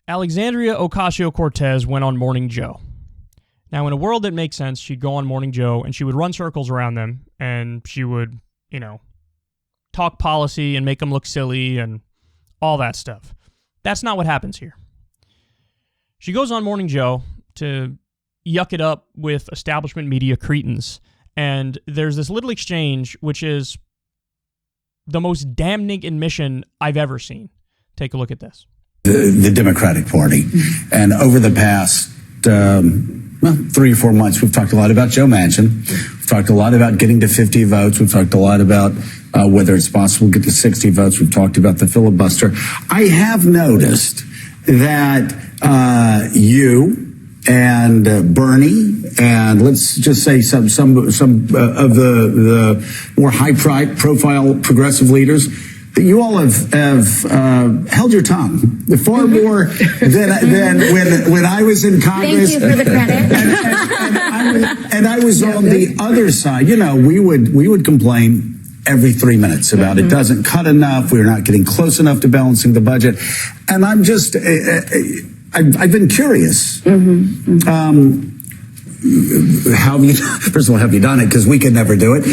Alexandria Ocasio-Cortez went on Morning Joe. Now, in a world that makes sense, she'd go on Morning Joe and she would run circles around them and she would, talk policy and make them look silly and all that stuff. That's not what happens here. She goes on Morning Joe to yuck it up with establishment media cretins, and there's this little exchange which is the most damning admission I've ever seen. Take a look at this. The Democratic Party. And over the past 3 or 4 months, we've talked a lot about Joe Manchin. We've talked a lot about getting to 50 votes. We've talked a lot about whether it's possible to get to 60 votes. We've talked about the filibuster. I have noticed that you and Bernie and let's just say some of the more high-profile progressive leaders, that you all have held your tongue far more than when I was in Congress. Thank you for the credit. and I was on the other side. We would complain every 3 minutes about it doesn't cut enough. We're not getting close enough to balancing the budget. And I'm just, I've been curious. First of all, have you done it? Because we could never do it.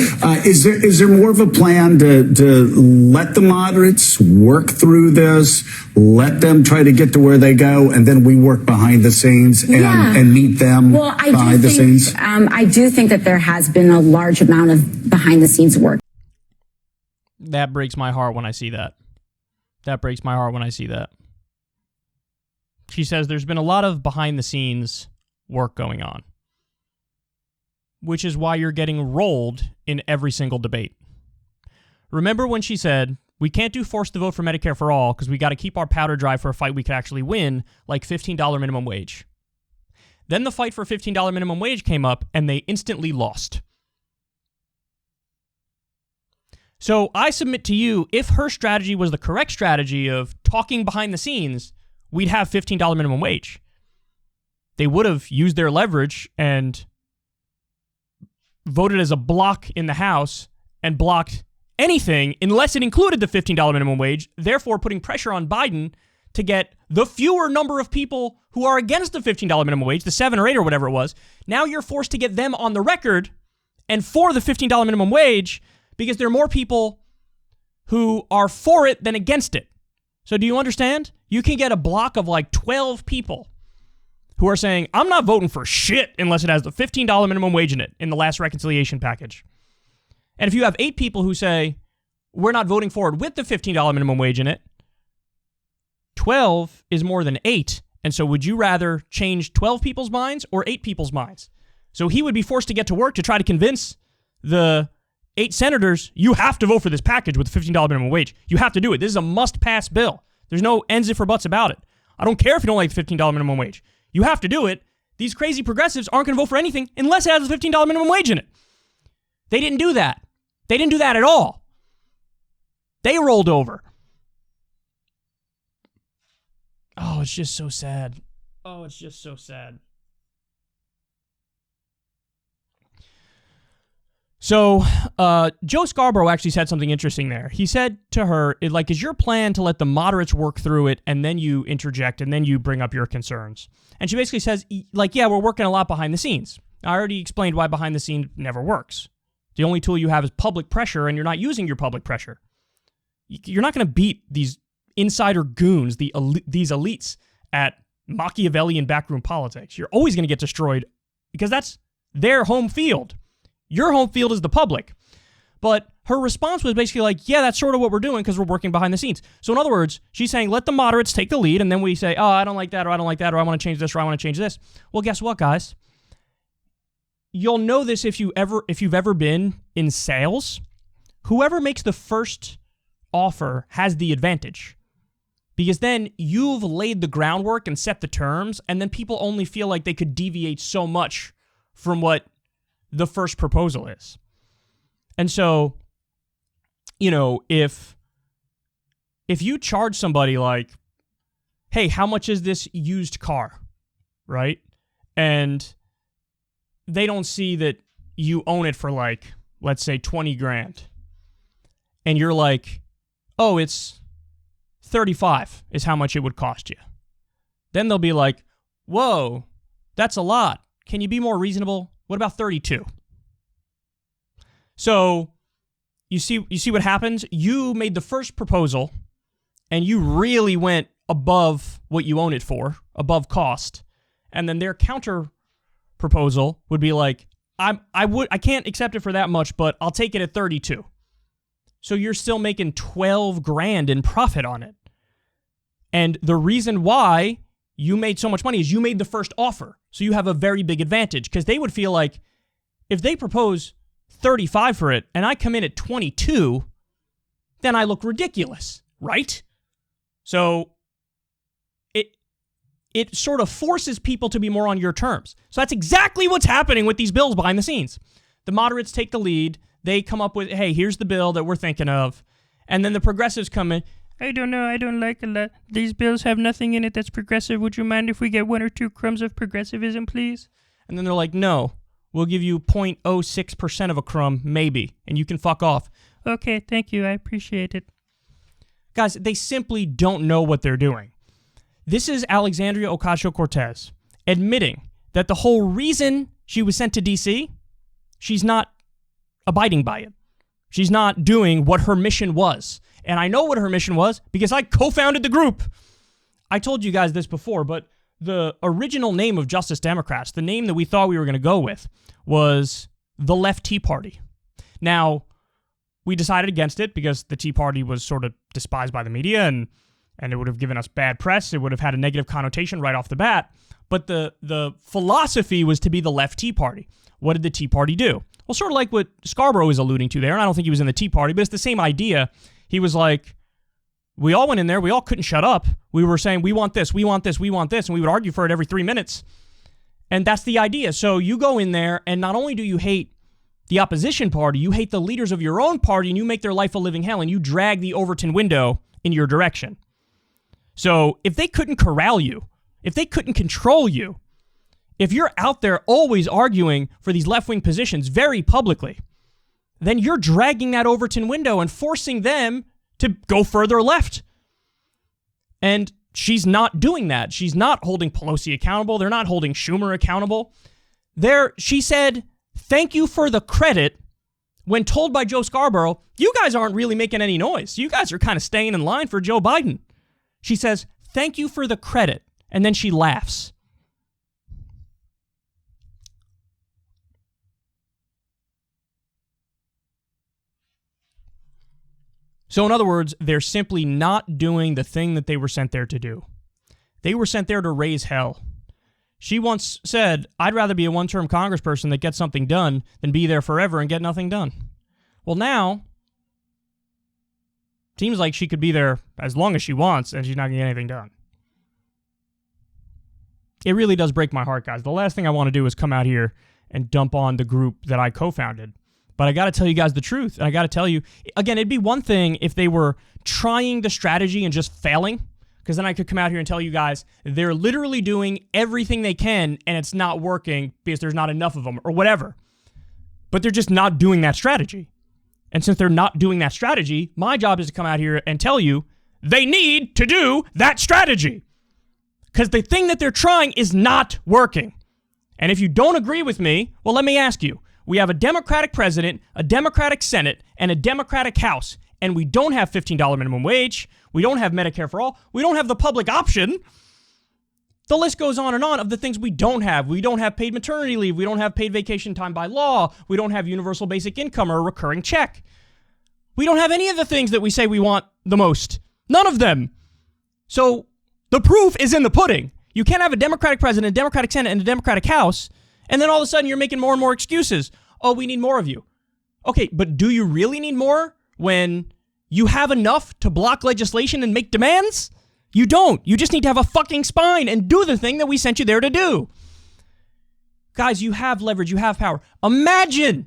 Is there more of a plan to let the moderates work through this, let them try to get to where they go, and then we work behind the scenes and meet them behind the scenes? I do think that there has been a large amount of behind the scenes work. That breaks my heart when I see that. That breaks my heart when I see that. She says there's been a lot of behind the scenes work going on, which is why you're getting rolled in every single debate. Remember when she said, we can't do forced to vote for Medicare for all because we got to keep our powder dry for a fight we could actually win, like $15 minimum wage. Then the fight for $15 minimum wage came up and they instantly lost. So I submit to you, if her strategy was the correct strategy of talking behind the scenes, we'd have $15 minimum wage. They would have used their leverage and voted as a block in the House and blocked anything unless it included the $15 minimum wage, therefore putting pressure on Biden to get the fewer number of people who are against the $15 minimum wage, the 7 or 8 or whatever it was. Now you're forced to get them on the record and for the $15 minimum wage because there are more people who are for it than against it. So do you understand? You can get a block of like 12 people who are saying, I'm not voting for shit unless it has the $15 minimum wage in it in the last reconciliation package. And if you have 8 people who say, we're not voting for it with the $15 minimum wage in it, 12 is more than 8. And so would you rather change 12 people's minds or 8 people's minds? So he would be forced to get to work to try to convince the 8 senators, you have to vote for this package with the $15 minimum wage. You have to do it. This is a must-pass bill. There's no ands if or buts about it. I don't care if you don't like the $15 minimum wage. You have to do it. These crazy progressives aren't going to vote for anything unless it has a $15 minimum wage in it. They didn't do that. They didn't do that at all. They rolled over. Oh, it's just so sad. Oh, it's just so sad. So, Joe Scarborough actually said something interesting there. He said to her, is your plan to let the moderates work through it and then you interject and then you bring up your concerns? And she basically says, yeah, we're working a lot behind the scenes. I already explained why behind the scenes never works. The only tool you have is public pressure, and you're not using your public pressure. You're not going to beat these insider goons, these elites at Machiavellian backroom politics. You're always going to get destroyed because that's their home field. Your home field is the public. But her response was basically like, yeah, that's sort of what we're doing because we're working behind the scenes. So in other words, she's saying, let the moderates take the lead, and then we say, oh, I don't like that, or I don't like that, or I want to change this, or I want to change this. Well, guess what, guys? You'll know this if you've ever been in sales. Whoever makes the first offer has the advantage. Because then you've laid the groundwork and set the terms, and then people only feel like they could deviate so much from what the first proposal is. And so, if you charge somebody like, hey, how much is this used car, right? And they don't see that you own it for like, let's say 20 grand. And you're like, oh, it's 35 is how much it would cost you. Then they'll be like, whoa, that's a lot. Can you be more reasonable? What about 32? So you see what happens? You made the first proposal and you really went above what you own it for, above cost. And then their counter proposal would be like, I can't accept it for that much, but I'll take it at 32. So you're still making $12,000 in profit on it. And the reason why you made so much money is you made the first offer. So you have a very big advantage, because they would feel like if they propose 35 for it and I come in at 22, then I look ridiculous, right? So it sort of forces people to be more on your terms. So that's exactly what's happening with these bills behind the scenes. The moderates take the lead. They come up with, hey, here's the bill that we're thinking of. And then the progressives come in. I don't know. I don't like a lot. These bills have nothing in it that's progressive. Would you mind if we get 1 or 2 crumbs of progressivism, please? And then they're like, no, we'll give you 0.06% of a crumb, maybe, and you can fuck off. Okay, thank you. I appreciate it. Guys, they simply don't know what they're doing. This is Alexandria Ocasio-Cortez admitting that the whole reason she was sent to D.C., she's not abiding by it. She's not doing what her mission was. And I know what her mission was because I co-founded the group. I told you guys this before, but the original name of Justice Democrats, the name that we thought we were going to go with, was the Left Tea Party. Now, we decided against it because the Tea Party was sort of despised by the media and it would have given us bad press. It would have had a negative connotation right off the bat. But the philosophy was to be the Left Tea Party. What did the Tea Party do? Well, sort of like what Scarborough is alluding to there, and I don't think he was in the Tea Party, but it's the same idea. He was like, we all went in there, we all couldn't shut up. We were saying, we want this, we want this, we want this, and we would argue for it every 3 minutes. And that's the idea. So you go in there, and not only do you hate the opposition party, you hate the leaders of your own party, and you make their life a living hell, and you drag the Overton window in your direction. So if they couldn't corral you, if they couldn't control you, if you're out there always arguing for these left-wing positions very publicly, then you're dragging that Overton window and forcing them to go further left. And she's not doing that. She's not holding Pelosi accountable. They're not holding Schumer accountable. She said, thank you for the credit, when told by Joe Scarborough, you guys aren't really making any noise. You guys are kind of staying in line for Joe Biden. She says, thank you for the credit. And then she laughs. So in other words, they're simply not doing the thing that they were sent there to do. They were sent there to raise hell. She once said, I'd rather be a one-term congressperson that gets something done than be there forever and get nothing done. Well, now, seems like she could be there as long as she wants and she's not going to get anything done. It really does break my heart, guys. The last thing I want to do is come out here and dump on the group that I co-founded. But I got to tell you guys the truth. And I got to tell you, again, it'd be one thing if they were trying the strategy and just failing, because then I could come out here and tell you guys they're literally doing everything they can and it's not working because there's not enough of them or whatever. But they're just not doing that strategy. And since they're not doing that strategy, my job is to come out here and tell you they need to do that strategy. Because the thing that they're trying is not working. And if you don't agree with me, well, let me ask you. We have a Democratic president, a Democratic Senate, and a Democratic House. And we don't have $15 minimum wage. We don't have Medicare for all. We don't have the public option. The list goes on of the things we don't have. We don't have paid maternity leave. We don't have paid vacation time by law. We don't have universal basic income or a recurring check. We don't have any of the things that we say we want the most. None of them. So the proof is in the pudding. You can't have a Democratic president, a Democratic Senate, and a Democratic House, and then all of a sudden you're making more and more excuses. Oh, we need more of you. Okay, but do you really need more when you have enough to block legislation and make demands? You don't. You just need to have a fucking spine and do the thing that we sent you there to do. Guys, you have leverage. You have power. Imagine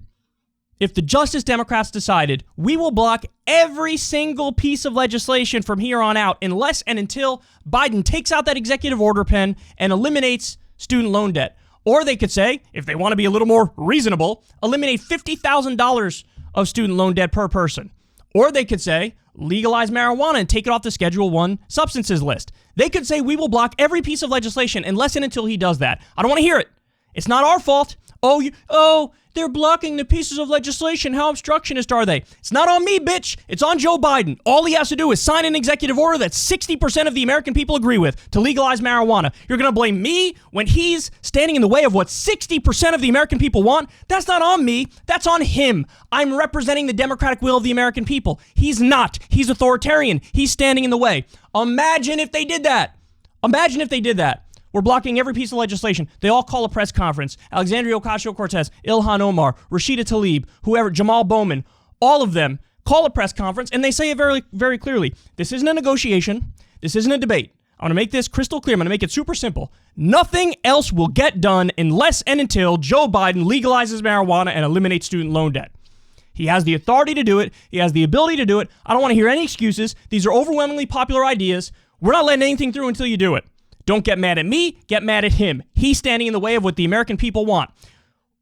if the Justice Democrats decided we will block every single piece of legislation from here on out unless and until Biden takes out that executive order pen and eliminates student loan debt. Or they could say, if they want to be a little more reasonable, eliminate $50,000 of student loan debt per person. Or they could say, legalize marijuana and take it off the Schedule 1 substances list. They could say we will block every piece of legislation unless and until he does that. I don't want to hear it. It's not our fault. They're blocking the pieces of legislation. How obstructionist are they? It's not on me, bitch. It's on Joe Biden. All he has to do is sign an executive order that 60% of the American people agree with to legalize marijuana. You're going to blame me when he's standing in the way of what 60% of the American people want? That's not on me. That's on him. I'm representing the democratic will of the American people. He's not. He's authoritarian. He's standing in the way. Imagine if they did that. Imagine if they did that. We're blocking every piece of legislation. They all call a press conference. Alexandria Ocasio-Cortez, Ilhan Omar, Rashida Tlaib, whoever, Jamal Bowman, all of them call a press conference, and they say it very, very clearly. This isn't a negotiation. This isn't a debate. I'm going to make this crystal clear. I'm going to make it super simple. Nothing else will get done unless and until Joe Biden legalizes marijuana and eliminates student loan debt. He has the authority to do it. He has the ability to do it. I don't want to hear any excuses. These are overwhelmingly popular ideas. We're not letting anything through until you do it. Don't get mad at me, get mad at him. He's standing in the way of what the American people want.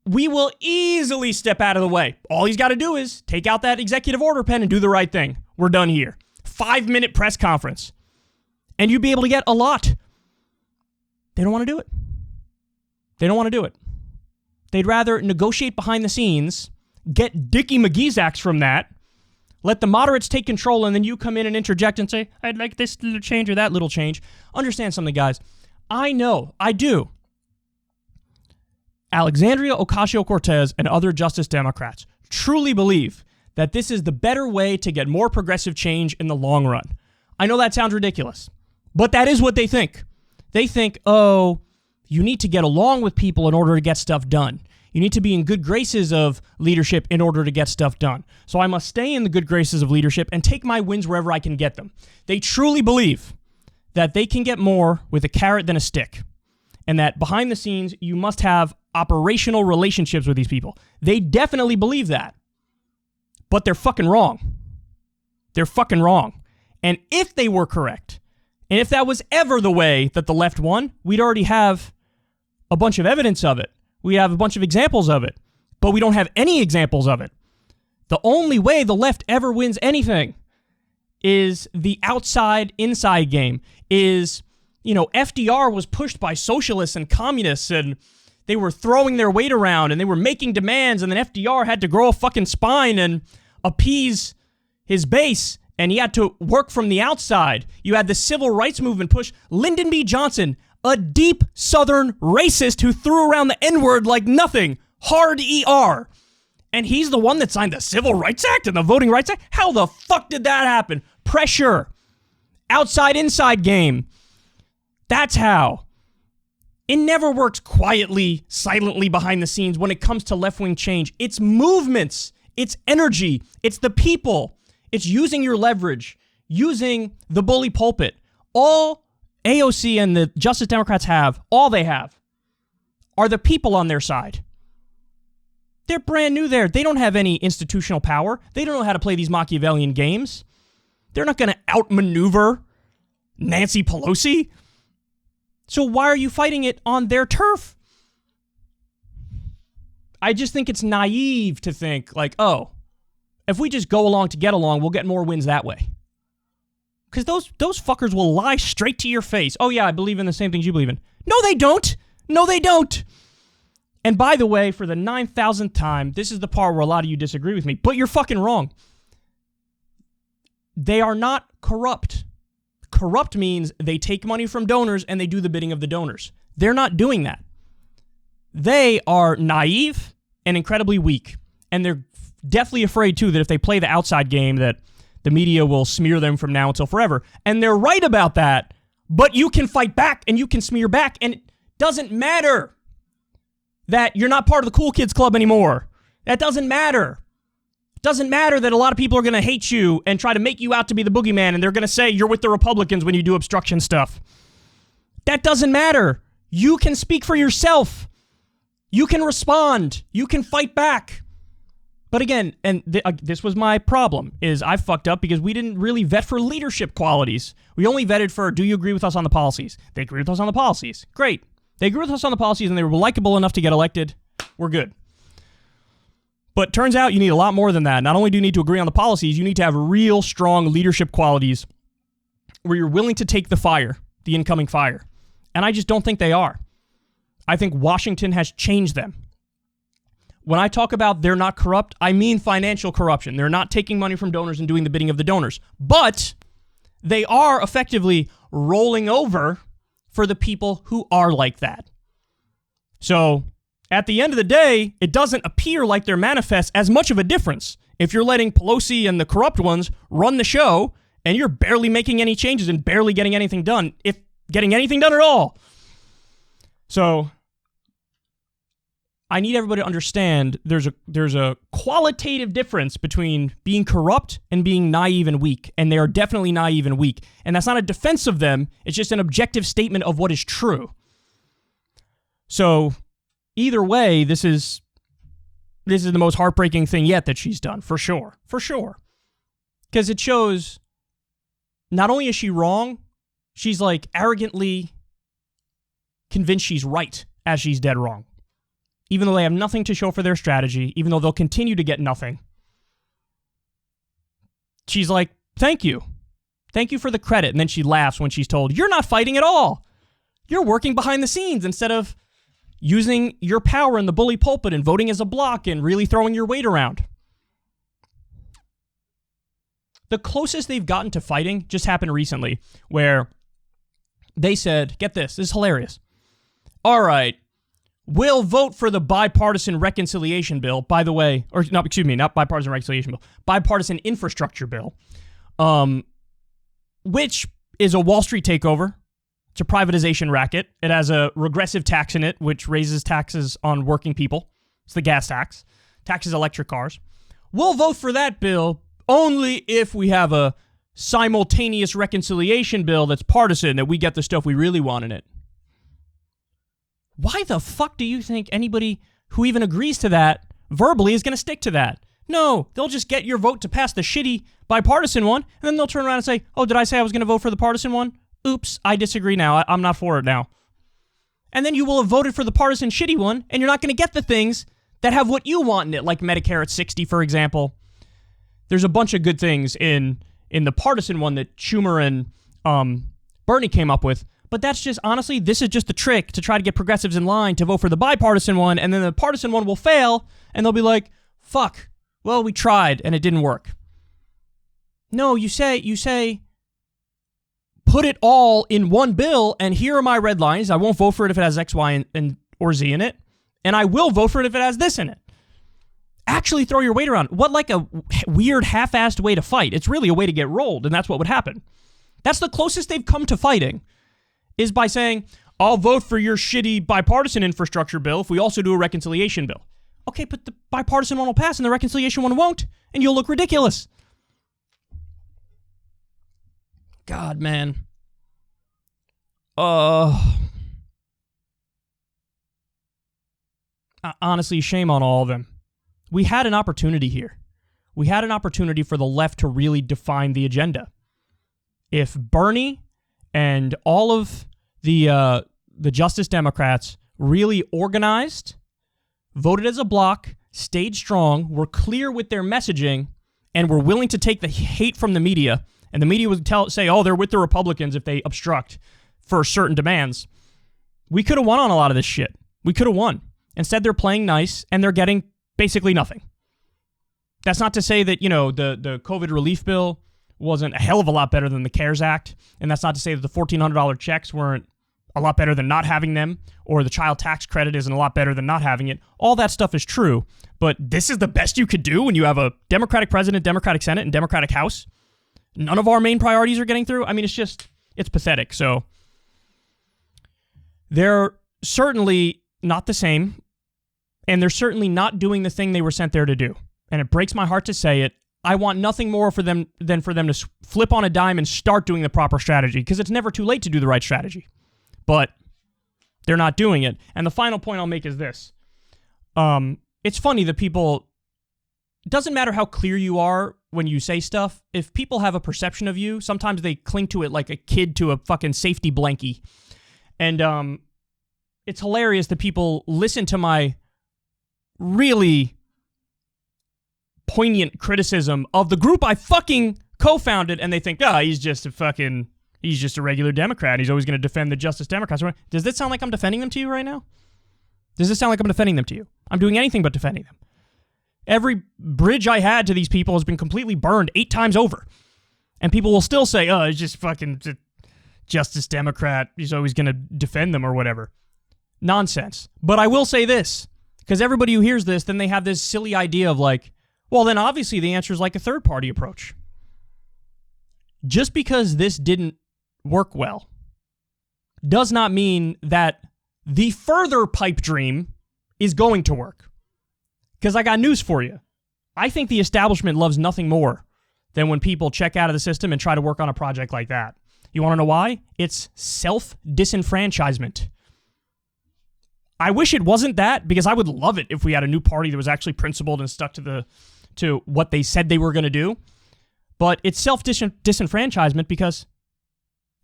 We will easily step out of the way. All he's got to do is take out that executive order pen and do the right thing. We're done here. 5-minute press conference. And you'd be able to get a lot. They don't want to do it. They don't want to do it. They'd rather negotiate behind the scenes, get Dickie McGeezax from that, let the moderates take control, and then you come in and interject and say, I'd like this little change or that little change. Understand something, guys. I know, I do. Alexandria Ocasio-Cortez and other Justice Democrats truly believe that this is the better way to get more progressive change in the long run. I know that sounds ridiculous, but that is what they think. They think, you need to get along with people in order to get stuff done. You need to be in good graces of leadership in order to get stuff done. So I must stay in the good graces of leadership and take my wins wherever I can get them. They truly believe that they can get more with a carrot than a stick. And that behind the scenes, you must have operational relationships with these people. They definitely believe that. But they're fucking wrong. They're fucking wrong. And if they were correct, and if that was ever the way that the left won, we'd already have a bunch of evidence of it. We have a bunch of examples of it, but we don't have any examples of it. The only way the left ever wins anything is the outside-inside game. FDR was pushed by socialists and communists, and they were throwing their weight around, and they were making demands, and then FDR had to grow a fucking spine and appease his base, and he had to work from the outside. You had the civil rights movement push. Lyndon B. Johnson, a deep Southern racist who threw around the N-word like nothing. Hard ER. And he's the one that signed the Civil Rights Act and the Voting Rights Act? How the fuck did that happen? Pressure. Outside-inside game. That's how. It never works quietly, silently behind the scenes when it comes to left-wing change. It's movements. It's energy. It's the people. It's using your leverage. Using the bully pulpit. All AOC and the Justice Democrats have, all they have, are the people on their side. They're brand new there. They don't have any institutional power. They don't know how to play these Machiavellian games. They're not going to outmaneuver Nancy Pelosi. So why are you fighting it on their turf? I just think it's naive to think like, if we just go along to get along, we'll get more wins that way. Because those fuckers will lie straight to your face. Oh, yeah, I believe in the same things you believe in. No, they don't. No, they don't. And by the way, for the 9,000th time, this is the part where a lot of you disagree with me, but you're fucking wrong. They are not corrupt. Corrupt means they take money from donors and they do the bidding of the donors. They're not doing that. They are naive and incredibly weak. And they're definitely afraid, too, that if they play the outside game, that the media will smear them from now until forever. And they're right about that, but you can fight back and you can smear back, and it doesn't matter that you're not part of the cool kids club anymore. That doesn't matter. It doesn't matter that a lot of people are going to hate you and try to make you out to be the boogeyman, and they're going to say you're with the Republicans when you do obstruction stuff. That doesn't matter. You can speak for yourself. You can respond. You can fight back. But again, and this was my problem, is I fucked up because we didn't really vet for leadership qualities. We only vetted for, do you agree with us on the policies? They agree with us on the policies. Great. They agree with us on the policies and they were likable enough to get elected. We're good. But turns out you need a lot more than that. Not only do you need to agree on the policies, you need to have real strong leadership qualities where you're willing to take the fire, the incoming fire. And I just don't think they are. I think Washington has changed them. When I talk about they're not corrupt, I mean financial corruption. They're not taking money from donors and doing the bidding of the donors. But they are effectively rolling over for the people who are like that. So at the end of the day, it doesn't appear like there manifests as much of a difference if you're letting Pelosi and the corrupt ones run the show and you're barely making any changes and barely getting anything done, if getting anything done at all. So I need everybody to understand there's a qualitative difference between being corrupt and being naive and weak, and they are definitely naive and weak. And that's not a defense of them, it's just an objective statement of what is true. So either way, this is the most heartbreaking thing yet that she's done, for sure. For sure. Because it shows not only is she wrong, she's like arrogantly convinced she's right as she's dead wrong. Even though they have nothing to show for their strategy, even though they'll continue to get nothing. She's like, thank you. Thank you for the credit. And then she laughs when she's told, you're not fighting at all. You're working behind the scenes instead of using your power in the bully pulpit and voting as a bloc and really throwing your weight around. The closest they've gotten to fighting just happened recently, where they said, get this is hilarious. All right, we'll vote for the bipartisan reconciliation bill, by the way, or no, excuse me, not bipartisan reconciliation bill, bipartisan infrastructure bill, which is a Wall Street takeover. It's a privatization racket. It has a regressive tax in it, which raises taxes on working people. It's the gas tax. Taxes electric cars. We'll vote for that bill only if we have a simultaneous reconciliation bill that's partisan, that we get the stuff we really want in it. Why the fuck do you think anybody who even agrees to that verbally is going to stick to that? No, they'll just get your vote to pass the shitty bipartisan one, and then they'll turn around and say, oh, did I say I was going to vote for the partisan one? Oops, I disagree now. I'm not for it now. And then you will have voted for the partisan shitty one, and you're not going to get the things that have what you want in it, like Medicare at 60, for example. There's a bunch of good things in the partisan one that Schumer and Bernie came up with. But that's just, honestly, this is just a trick to try to get progressives in line to vote for the bipartisan one, and then the partisan one will fail, and they'll be like, fuck, well, we tried, and it didn't work. No, you say, put it all in one bill, and here are my red lines. I won't vote for it if it has X, Y, and or Z in it, and I will vote for it if it has this in it. Actually throw your weight around. What, like a weird half-assed way to fight? It's really a way to get rolled, and that's what would happen. That's the closest they've come to fighting, is by saying, I'll vote for your shitty bipartisan infrastructure bill if we also do a reconciliation bill. Okay, but the bipartisan one will pass and the reconciliation one won't, and you'll look ridiculous. God, man. Honestly, shame on all of them. We had an opportunity here. We had an opportunity for the left to really define the agenda. If Bernie and all of the Justice Democrats really organized, voted as a bloc, stayed strong, were clear with their messaging, and were willing to take the hate from the media, and the media would say, oh, they're with the Republicans if they obstruct for certain demands, we could have won on a lot of this shit. We could have won. Instead, they're playing nice, and they're getting basically nothing. That's not to say that, the COVID relief bill wasn't a hell of a lot better than the CARES Act, and that's not to say that the $1,400 checks weren't a lot better than not having them, or the child tax credit isn't a lot better than not having it. All that stuff is true, but this is the best you could do when you have a Democratic president, Democratic Senate, and Democratic House. None of our main priorities are getting through. I mean, it's pathetic. So they're certainly not the same, and they're certainly not doing the thing they were sent there to do. And it breaks my heart to say it. I want nothing more for them than for them to flip on a dime and start doing the proper strategy, because it's never too late to do the right strategy. But they're not doing it. And the final point I'll make is this. It's funny that people... It doesn't matter how clear you are when you say stuff. If people have a perception of you, sometimes they cling to it like a kid to a fucking safety blankie. And it's hilarious that people listen to my really poignant criticism of the group I fucking co-founded, and they think, he's just a regular Democrat. He's always going to defend the Justice Democrats. Does this sound like I'm defending them to you right now? Does this sound like I'm defending them to you? I'm doing anything but defending them. Every bridge I had to these people has been completely burned 8 times over. And people will still say, he's just fucking Justice Democrat. He's always going to defend them or whatever. Nonsense. But I will say this, because everybody who hears this, then they have this silly idea of like, well, then obviously the answer is like a third-party approach. Just because this didn't work well does not mean that the further pipe dream is going to work. Because I got news for you. I think the establishment loves nothing more than when people check out of the system and try to work on a project like that. You want to know why? It's self-disenfranchisement. I wish it wasn't that, because I would love it if we had a new party that was actually principled and stuck to what they said they were going to do. But it's self-disenfranchisement because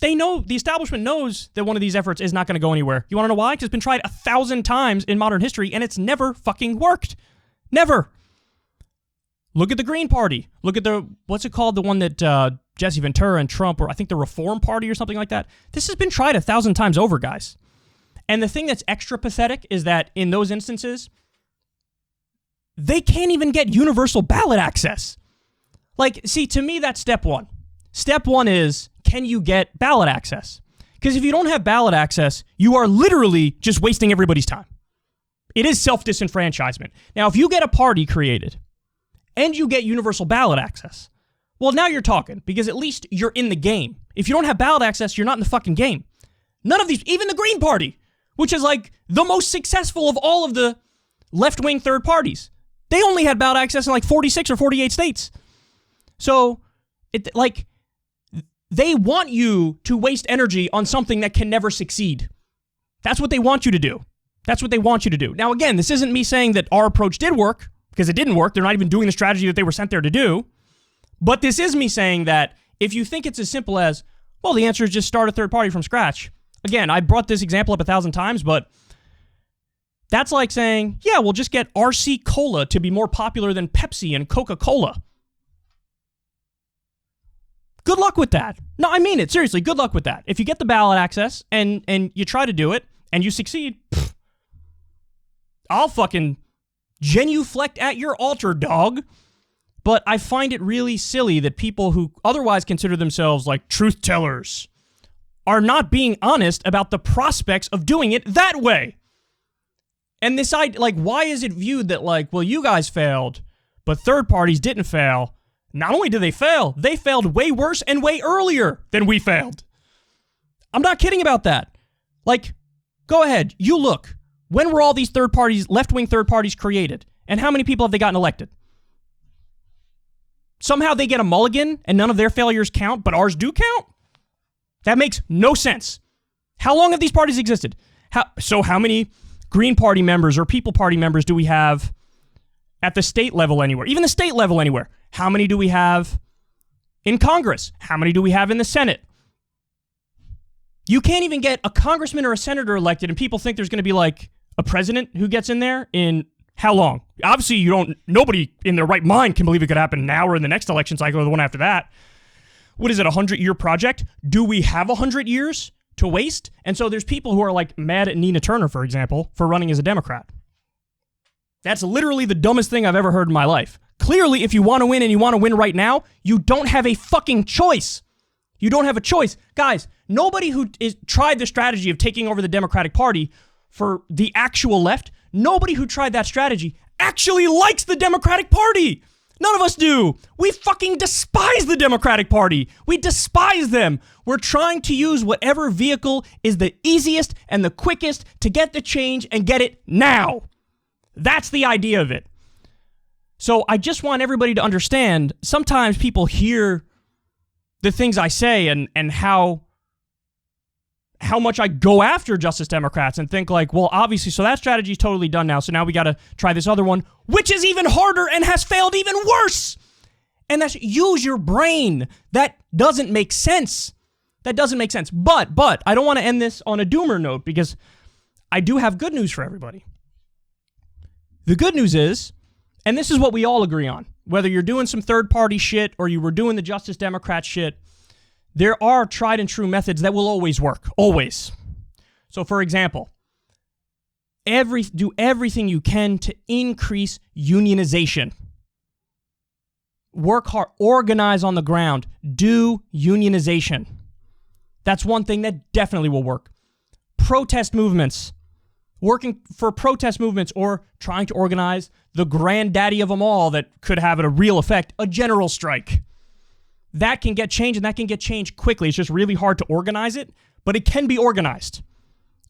they know, the establishment knows that one of these efforts is not going to go anywhere. You want to know why? Because it's been tried 1,000 times in modern history, and it's never fucking worked. Never. Look at the Green Party. Look at the, what's it called? The one that Jesse Ventura and Trump, or I think the Reform Party or something like that. This has been tried 1,000 times over, guys. And the thing that's extra pathetic is that in those instances, they can't even get universal ballot access. Like, see, to me, that's step one. Step one is, can you get ballot access? Because if you don't have ballot access, you are literally just wasting everybody's time. It is self-disenfranchisement. Now, if you get a party created and you get universal ballot access, well, now you're talking, because at least you're in the game. If you don't have ballot access, you're not in the fucking game. None of these, even the Green Party, which is like the most successful of all of the left-wing third parties, they only had ballot access in like 46 or 48 states. So, they want you to waste energy on something that can never succeed. That's what they want you to do. That's what they want you to do. Now, again, this isn't me saying that our approach did work, because it didn't work. They're not even doing the strategy that they were sent there to do. But this is me saying that if you think it's as simple as, well, the answer is just start a third party from scratch. Again, I brought this example up 1,000 times, but that's like saying, yeah, we'll just get RC Cola to be more popular than Pepsi and Coca-Cola. Good luck with that. No, I mean it. Seriously, good luck with that. If you get the ballot access and you try to do it and you succeed, I'll fucking genuflect at your altar, dog. But I find it really silly that people who otherwise consider themselves like truth tellers are not being honest about the prospects of doing it that way. And this idea, like, why is it viewed that, like, well, you guys failed, but third parties didn't fail? Not only did they failed way worse and way earlier than we failed. I'm not kidding about that. Like, go ahead, you look. When were all these third parties, left-wing third parties created? And how many people have they gotten elected? Somehow they get a mulligan and none of their failures count, but ours do count? That makes no sense. How long have these parties existed? How many Green Party members or People Party members do we have at the state level anywhere? Even the state level anywhere. How many do we have in Congress? How many do we have in the Senate? You can't even get a congressman or a senator elected, and people think there's going to be like a president who gets in there in how long? Obviously, nobody in their right mind can believe it could happen now or in the next election cycle or the one after that. What is it, 100-year project? Do we have 100 years to waste? And so there's people who are like mad at Nina Turner, for example, for running as a Democrat. That's literally the dumbest thing I've ever heard in my life. Clearly, if you want to win and you want to win right now, you don't have a fucking choice. You don't have a choice. Guys, nobody who tried the strategy of taking over the Democratic Party for the actual left, nobody who tried that strategy actually likes the Democratic Party. None of us do. We fucking despise the Democratic Party. We despise them. We're trying to use whatever vehicle is the easiest and the quickest to get the change and get it now. That's the idea of it. So I just want everybody to understand, sometimes people hear the things I say and how much I go after Justice Democrats and think like, well, obviously, so that strategy is totally done now. So now we got to try this other one, which is even harder and has failed even worse. And that's use your brain. That doesn't make sense. That doesn't make sense. But I don't want to end this on a doomer note, because I do have good news for everybody. The good news is, and this is what we all agree on, Whether you're doing some third-party shit or you were doing the Justice Democrat shit, there are tried and true methods that will always work. Always. So, for example, do everything you can to increase unionization. Work hard. Organize on the ground. Do unionization. That's one thing that definitely will work. Protest movements. Working for protest movements or trying to organize the granddaddy of them all that could have a real effect, a general strike. That can get changed, and that can get changed quickly. It's just really hard to organize it, but it can be organized.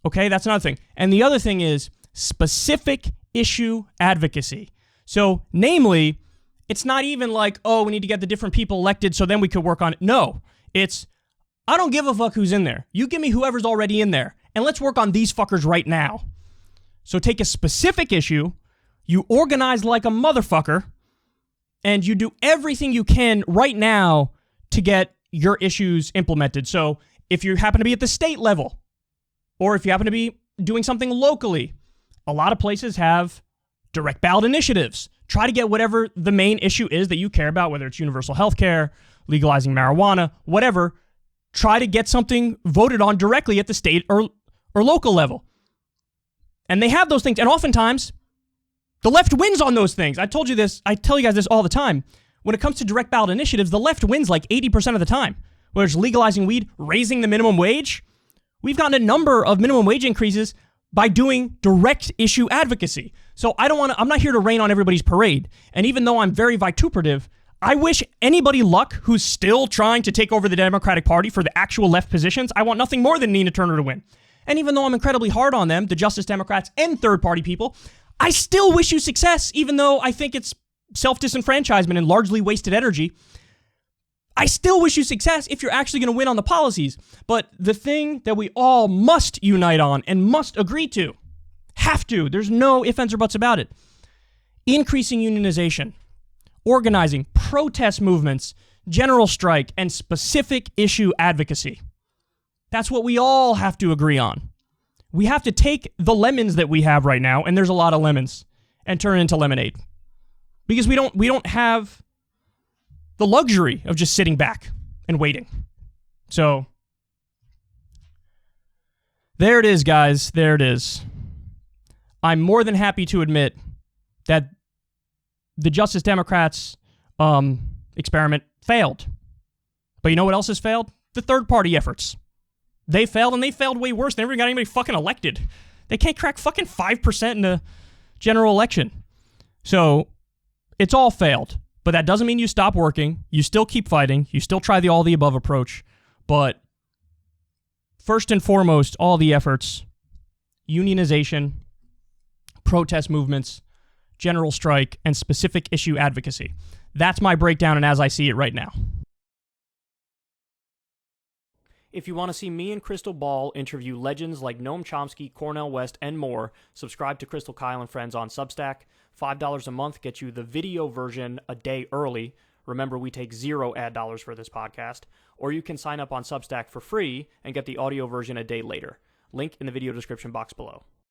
Okay, that's another thing. And the other thing is specific issue advocacy. So, namely, it's not even like, oh, we need to get the different people elected so then we could work on it. No, it's, I don't give a fuck who's in there. You give me whoever's already in there, and let's work on these fuckers right now. So take a specific issue, you organize like a motherfucker, and you do everything you can right now to get your issues implemented. So if you happen to be at the state level, or if you happen to be doing something locally, a lot of places have direct ballot initiatives. Try to get whatever the main issue is that you care about, whether it's universal health care, legalizing marijuana, whatever. Try to get something voted on directly at the state or local level. And they have those things. And oftentimes, the left wins on those things. I told you this. I tell you guys this all the time. When it comes to direct ballot initiatives, the left wins like 80% of the time. Whether it's legalizing weed, raising the minimum wage. We've gotten a number of minimum wage increases by doing direct issue advocacy. So I'm not here to rain on everybody's parade. And even though I'm very vituperative, I wish anybody luck who's still trying to take over the Democratic Party for the actual left positions. I want nothing more than Nina Turner to win. And even though I'm incredibly hard on them, the Justice Democrats and third-party people, I still wish you success, even though I think it's self-disenfranchisement and largely wasted energy. I still wish you success if you're actually going to win on the policies. But the thing that we all must unite on and must agree to, have to, there's no ifs, ands, or buts about it, increasing unionization, organizing, protest movements, general strike, and specific issue advocacy. That's what we all have to agree on. We have to take the lemons that we have right now, and there's a lot of lemons, and turn it into lemonade. Because we don't have the luxury of just sitting back and waiting. So, there it is, guys. There it is. I'm more than happy to admit that the Justice Democrats experiment failed. But you know what else has failed? The third-party efforts. They failed, and they failed way worse. They never got anybody fucking elected. They can't crack fucking 5% in a general election. So, it's all failed. But that doesn't mean you stop working. You still keep fighting. You still try the all-the-above approach. But first and foremost, all the efforts, unionization, protest movements, general strike, and specific issue advocacy. That's my breakdown and as I see it right now. If you want to see me and Crystal Ball interview legends like Noam Chomsky, Cornel West, and more, subscribe to Crystal Kyle and Friends on Substack. $5 a month gets you the video version a day early. Remember, we take 0 ad dollars for this podcast. Or you can sign up on Substack for free and get the audio version a day later. Link in the video description box below.